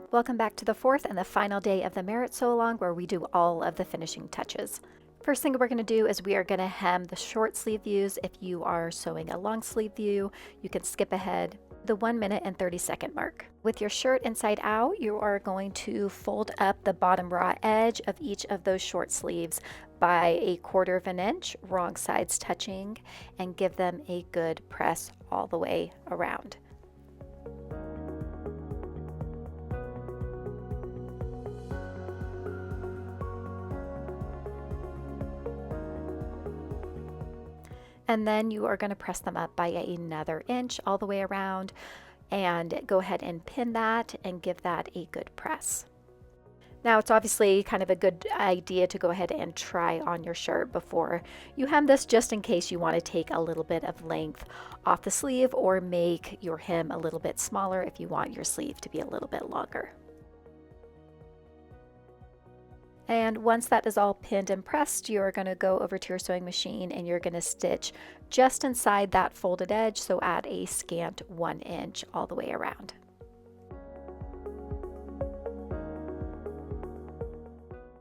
Welcome back to the fourth and the final day of the Merritt Sewalong, where we do all of the finishing touches. First thing we're going to do is we are going to hem the short sleeve views. If you are sewing a long sleeve view, you can skip ahead the 1 minute and 30-second mark. With your shirt inside out, you are going to fold up the bottom raw edge of each of those short sleeves by 1/4 of an inch, wrong sides touching, and give them a good press all the way around. And then you are going to press them up by another inch all the way around, and go ahead and pin that and give that a good press. Now it's obviously kind of a good idea to go ahead and try on your shirt before you hem this, just in case you want to take a little bit of length off the sleeve or make your hem a little bit smaller if you want your sleeve to be a little bit longer. And once that is all pinned and pressed, you're going to go over to your sewing machine and you're going to stitch just inside that folded edge, so add a scant 1 inch all the way around.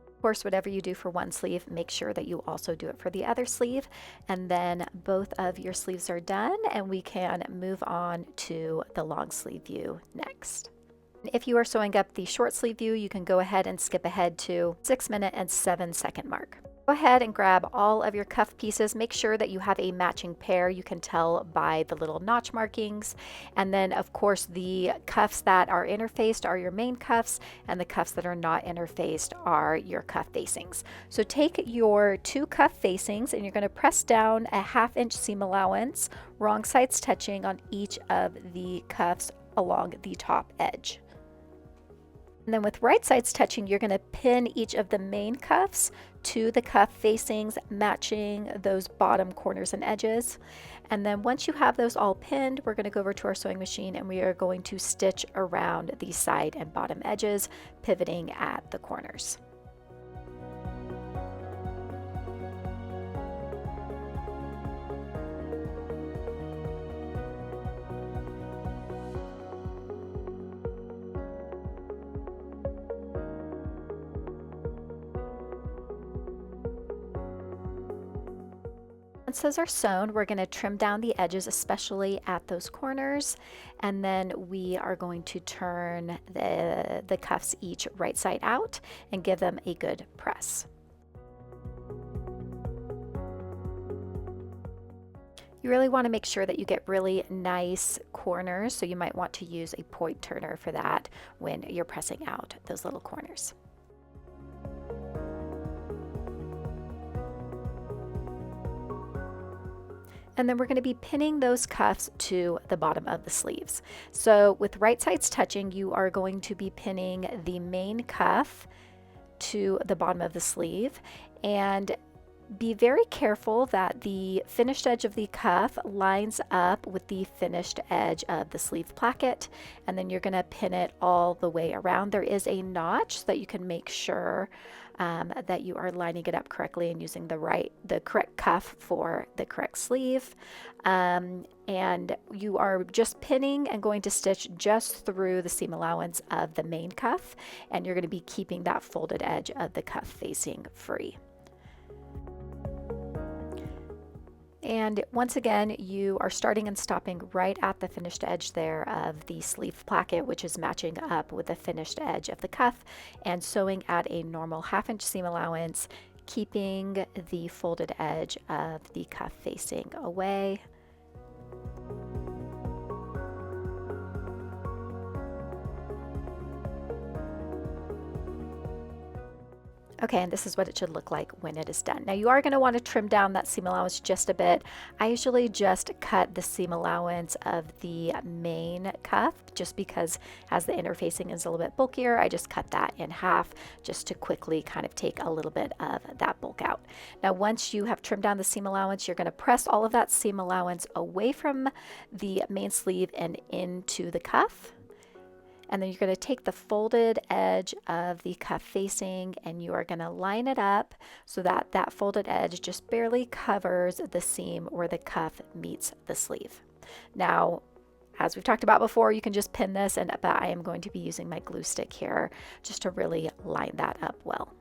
Of course, whatever you do for one sleeve, make sure that you also do it for the other sleeve, and then both of your sleeves are done and we can move on to the long sleeve view next. If you are sewing up the short sleeve view, you can go ahead and skip ahead to 6 minute and 7-second mark. Go ahead and grab all of your cuff pieces. Make sure that you have a matching pair. You can tell by the little notch markings. And then of course the cuffs that are interfaced are your main cuffs, and the cuffs that are not interfaced are your cuff facings. So take your 2 cuff facings and you're going to press down a 1/2 inch seam allowance, wrong sides touching, on each of the cuffs along the top edge. And then with right sides touching, you're going to pin each of the main cuffs to the cuff facings, matching those bottom corners and edges. And then once you have those all pinned, we're going to go over to our sewing machine and we are going to stitch around the side and bottom edges, pivoting at the corners. Once those are sewn, we're going to trim down the edges, especially at those corners, and then we are going to turn the cuffs each right side out and give them a good press. You really want to make sure that you get really nice corners, so you might want to use a point turner for that when you're pressing out those little corners. And then we're going to be pinning those cuffs to the bottom of the sleeves. So with right sides touching, you are going to be pinning the main cuff to the bottom of the sleeve, and be very careful that the finished edge of the cuff lines up with the finished edge of the sleeve placket, and then you're going to pin it all the way around. There is a notch so that you can make sure that you are lining it up correctly and using the correct cuff for the correct sleeve. And you are just pinning and going to stitch just through the seam allowance of the main cuff, and you're going to be keeping that folded edge of the cuff facing free. And once again, you are starting and stopping right at the finished edge there of the sleeve placket, which is matching up with the finished edge of the cuff, and sewing at a normal 1/2 inch seam allowance, keeping the folded edge of the cuff facing away. Okay, and this is what it should look like when it is done. Now you are going to want to trim down that seam allowance just a bit. I usually just cut the seam allowance of the main cuff, just because as the interfacing is a little bit bulkier, I just cut that in half just to quickly kind of take a little bit of that bulk out. Now once you have trimmed down the seam allowance, you're going to press all of that seam allowance away from the main sleeve and into the cuff. And then you're going to take the folded edge of the cuff facing and you are going to line it up so that that folded edge just barely covers the seam where the cuff meets the sleeve. Now, as we've talked about before, you can just pin this, but I am going to be using my glue stick here just to really line that up well.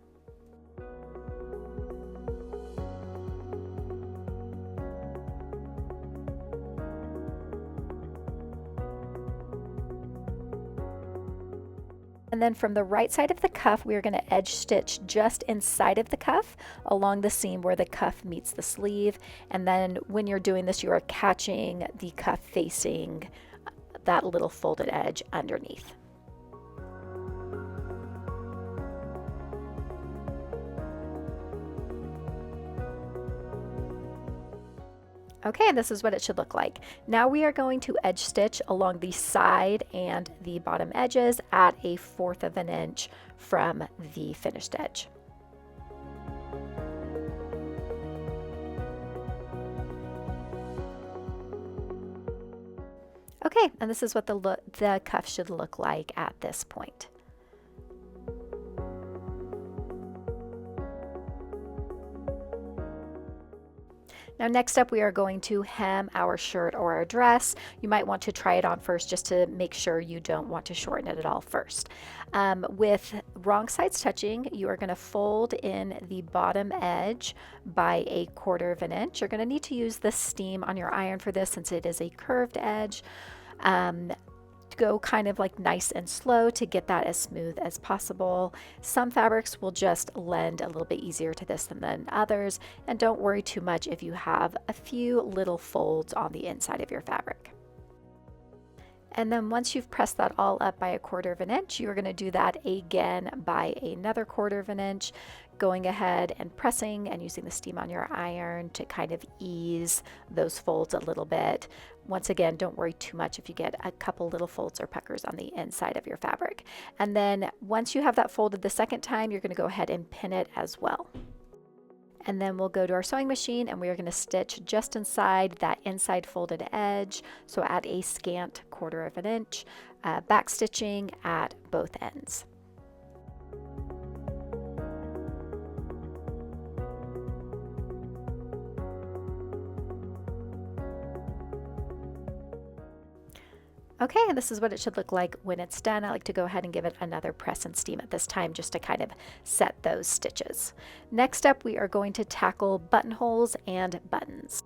And then from the right side of the cuff, we are going to edge stitch just inside of the cuff along the seam where the cuff meets the sleeve. And then when you're doing this, you are catching the cuff facing that little folded edge underneath. Okay, and this is what it should look like. Now we are going to edge stitch along the side and the bottom edges at 1/4 of an inch from the finished edge. Okay, and this is what the cuff should look like at this point. Now next up we are going to hem our shirt or our dress. You might want to try it on first just to make sure you don't want to shorten it at all first. With wrong sides touching, you are going to fold in the bottom edge by 1/4 of an inch. You're going to need to use the steam on your iron for this since it is a curved edge. Go kind of like nice and slow to get that as smooth as possible. Some fabrics will just lend a little bit easier to this than others, and don't worry too much if you have a few little folds on the inside of your fabric. And then once you've pressed that all up by 1/4 of an inch, you're going to do that again by another 1/4 of an inch, going ahead and pressing and using the steam on your iron to kind of ease those folds a little bit. Once again, don't worry too much if you get a couple little folds or puckers on the inside of your fabric. And then once you have that folded the second time, you're going to go ahead and pin it as well. And then we'll go to our sewing machine and we are going to stitch just inside that inside folded edge. So at a scant 1/4 of an inch, back stitching at both ends. Okay, and this is what it should look like when it's done. I like to go ahead and give it another press and steam at this time just to kind of set those stitches. Next up, we are going to tackle buttonholes and buttons.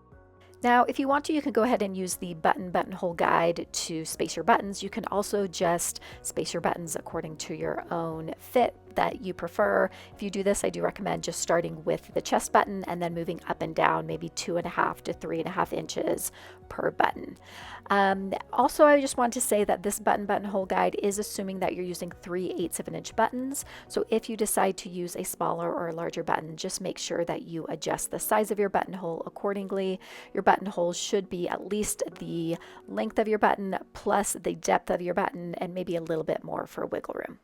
Now, if you want to, you can go ahead and use the buttonhole guide to space your buttons. You can also just space your buttons according to your own fit that you prefer. If you do this, I do recommend just starting with the chest button and then moving up and down maybe 2.5 to 3.5 inches per button. Also, I just want to say that this buttonhole guide is assuming that you're using 3/8 of an inch buttons. So if you decide to use a smaller or a larger button, just make sure that you adjust the size of your buttonhole accordingly. Your buttonhole should be at least the length of your button plus the depth of your button and maybe a little bit more for wiggle room.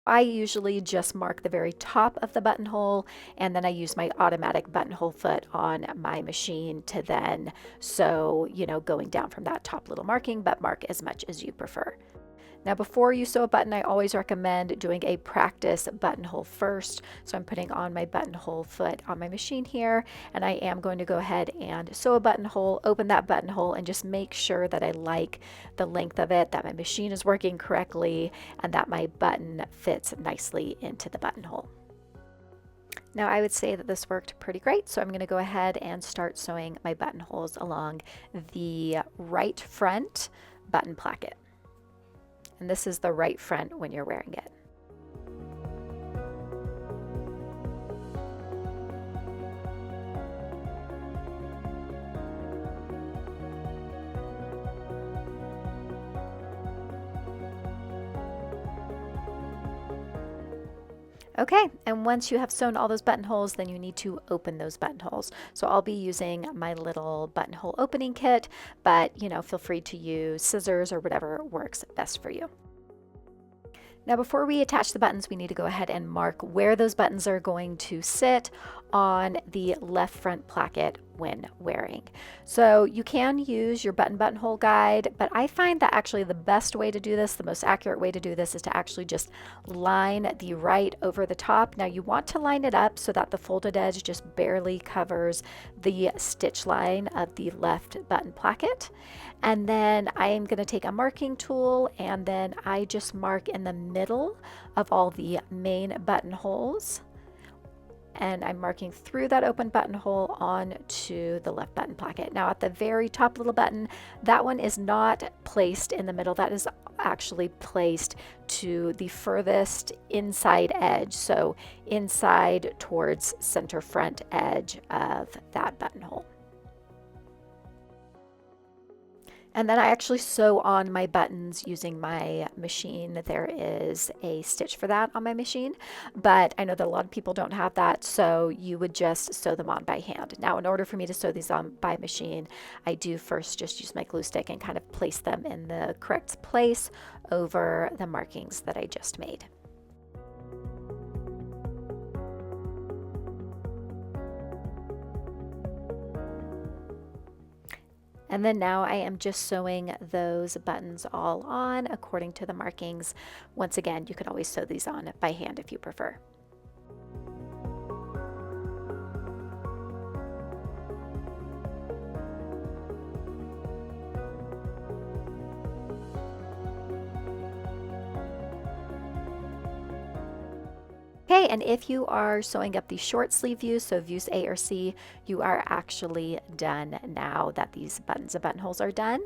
I usually just mark the very top of the buttonhole and then I use my automatic buttonhole foot on my machine to then sew, going down from that top little marking, but mark as much as you prefer. Now, before you sew a button, I always recommend doing a practice buttonhole first. So I'm putting on my buttonhole foot on my machine here, and I am going to go ahead and sew a buttonhole, open that buttonhole, and just make sure that I like the length of it, that my machine is working correctly, and that my button fits nicely into the buttonhole. Now, I would say that this worked pretty great, so I'm going to go ahead and start sewing my buttonholes along the right front button placket. And this is the right front when you're wearing it. Okay, and once you have sewn all those buttonholes, then you need to open those buttonholes. So I'll be using my little buttonhole opening kit, but feel free to use scissors or whatever works best for you. Now, before we attach the buttons, we need to go ahead and mark where those buttons are going to sit on the left front placket when wearing. So you can use your buttonhole guide, but I find that actually the best way to do this, the most accurate way to do this, is to actually just line the right over the top. Now you want to line it up so that the folded edge just barely covers the stitch line of the left button placket. And then I am going to take a marking tool, and then I just mark in the middle of all the main buttonholes. And I'm marking through that open buttonhole onto the left button placket. Now at the very top little button, that one is not placed in the middle. That is actually placed to the furthest inside edge. So inside towards center front edge of that buttonhole. And then I actually sew on my buttons using my machine. There is a stitch for that on my machine, but I know that a lot of people don't have that, so you would just sew them on by hand. Now, in order for me to sew these on by machine, I do first just use my glue stick and kind of place them in the correct place over the markings that I just made. And then now I am just sewing those buttons all on according to the markings. Once again, you can always sew these on by hand if you prefer. Okay, and if you are sewing up the short sleeve views, so views A or C, you are actually done now that these buttons and buttonholes are done.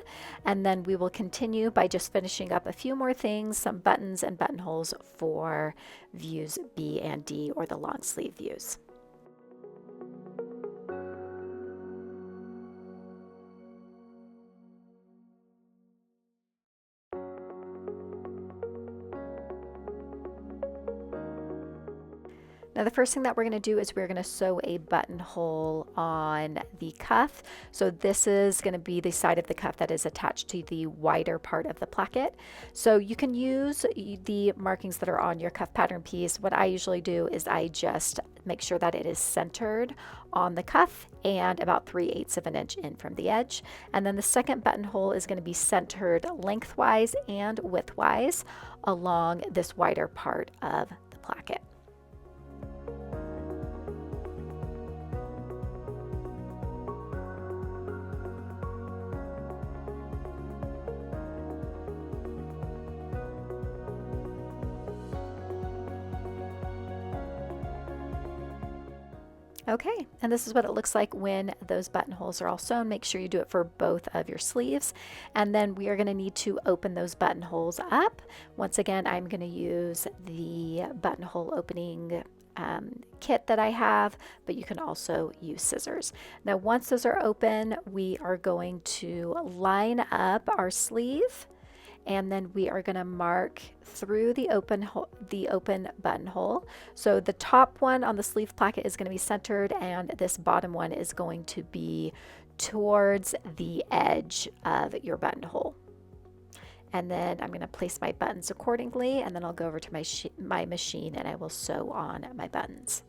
And then we will continue by just finishing up a few more things, some buttons and buttonholes for views B and D, or the long sleeve views. Now the first thing that we're going to do is we're going to sew a buttonhole on the cuff. So this is going to be the side of the cuff that is attached to the wider part of the placket. So you can use the markings that are on your cuff pattern piece. What I usually do is I just make sure that it is centered on the cuff and about 3/8 of an inch in from the edge. And then the second buttonhole is going to be centered lengthwise and widthwise along this wider part of the placket. Okay, and this is what it looks like when those buttonholes are all sewn. Make sure you do it for both of your sleeves. And then we are going to need to open those buttonholes up. Once again, I'm going to use the buttonhole opening kit that I have, but you can also use scissors. Now, once those are open, we are going to line up our sleeve, and then we are going to mark through the open buttonhole. So the top one on the sleeve placket is going to be centered, and this bottom one is going to be towards the edge of your buttonhole. And then I'm going to place my buttons accordingly, and then I'll go over to my machine and I will sew on my buttons.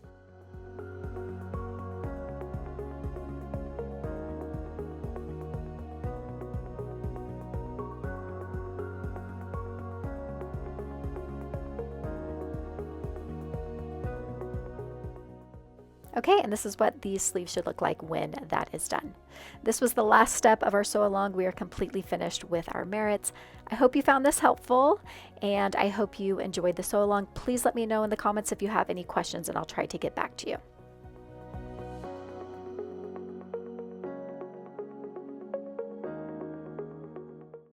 Okay, and this is what these sleeves should look like when that is done. This was the last step of our sew along. We are completely finished with our Merritts. I hope you found this helpful, and I hope you enjoyed the sew along. Please let me know in the comments if you have any questions, and I'll try to get back to you.